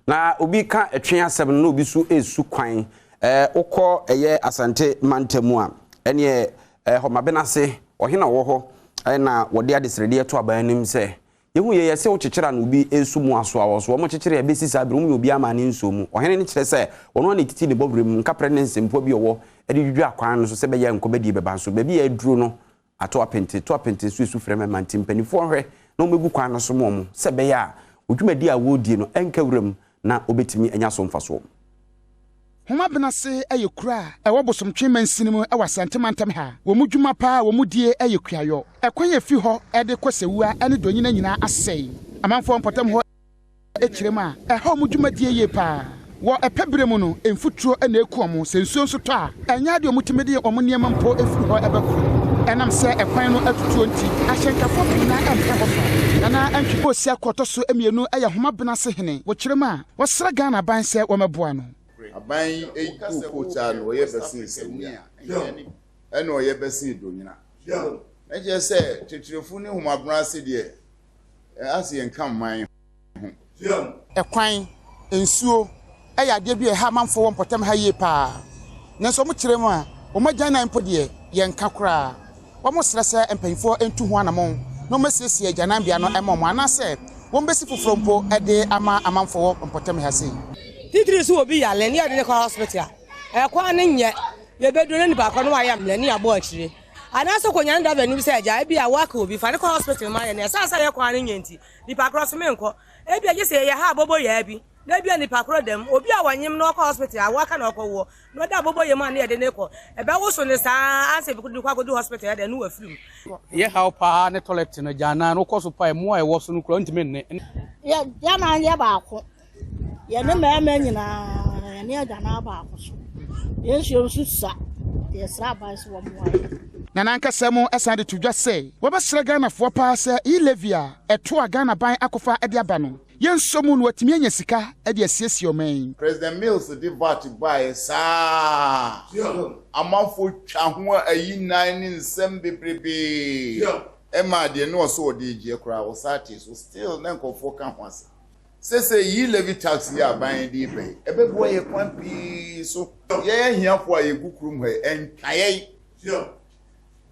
na obi ka etwe asem na obi so esu kwan ukọ eye Asante mantemu a ene Homabenase ohina wo ho na wode adesrede to abanim se yehu ye se wo kyekyera na obi esu mu aso awoso wo mo kyekyera ebesi sabire mu obi ama ne nsomu ohene ne kyere se wono na titi ne bobrem nka pregnancy mpo bi owo ede dwudwu akwan no so se be ye nkobedi beba so be bi ya duro no ato apente so esu frema mantimpanifo hwe na omegu kwan no so mo se be ya odwumadi a wodie no enkawuram na obetimi anya so mfaso Homabenase ayekura ewo bosomtwe mansinimu ewa Asante mantam ha wo mudwuma pa wo mudie ayekuayo ekwan efi ho ede kwasewua ene donyina nyina asei amanfo mpotam ho ekirema eho mudwumadie ye pa wo epebere mu no emfuturo ena ekuomo sensuo nso to a enya de omutimede omuniema mpo efi ho ebekuru enam se ekwan no atutuo nti ahyenkafo bina empe ho fa na antwipo sia kotoso emienu eye Homabenase hene wo kirema wo sra Ghana ban se wo meboa no aban eku kocha no ye besi semia eno ye besi donyina eje se titirifu ni Homabenase de ase enka man ekwan ensuo eya de bi ha manfo wo mpotam ha ye pa nenso mo kiremu a wo magyan nan po de ye nka kura wo mo srese empanfo entu ho anamon no mesiesie agyanan bia no emo anase wo mbesi foforo mpo ede ama amanfo wo mpotam ha sei titiri so obi ya le ni ade ko hospital kwa ne nye ye bedure ni ba ko no wa ya mle ni abo akire anaso ko nyanda ba ni se aja e bia wa ka obi fa ne ko hospital ma ye ne sasa ye kwa ne nyenti ni pa cross me nko e bia je se ye ha bobo ya bi na bia ni pa cross dem obi a wanyem no ko hospital a wa ka na ko wo no da bobo ye ma ne ye de ne ko e ba wo so ne sa anse bi ku kwa go do hospital ya de no wa firim ye ha pa ne toilet no jana no ko so pa mu a e wo so no kro ntime ne ya na ye ba ko ye ne me nyina ye ne agana ba akoso ye nsuo susa ye sra ba so wo mo nana nkasemu Asante tudwa sei wo be sra Ghana fo pa se Ilevia eto a Ghana ban akofa ede aba no ye nsomu no watimi anya sika ede asiesie oman President Mills di vat buy sa amanfo twa ho ayi nan ni nsem bebrebe ema de no so ode gie kura wo sati so still na nkofo ka ho asa sese yi levy tax ya ban di be ebe bo ye kwampi so ye hiafo aye gukurum he enkaye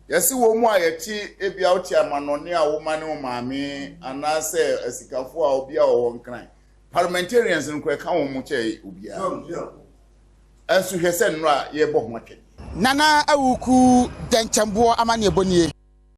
yesi wo mu ayeti ebia oti amanone a wo mane wo maame anase asikafo a obi a wo nkran parliamentarians nko ka wo mu che obi a enso hwese nro a ye bo ho atwe nana awuku denchembo amane ebonie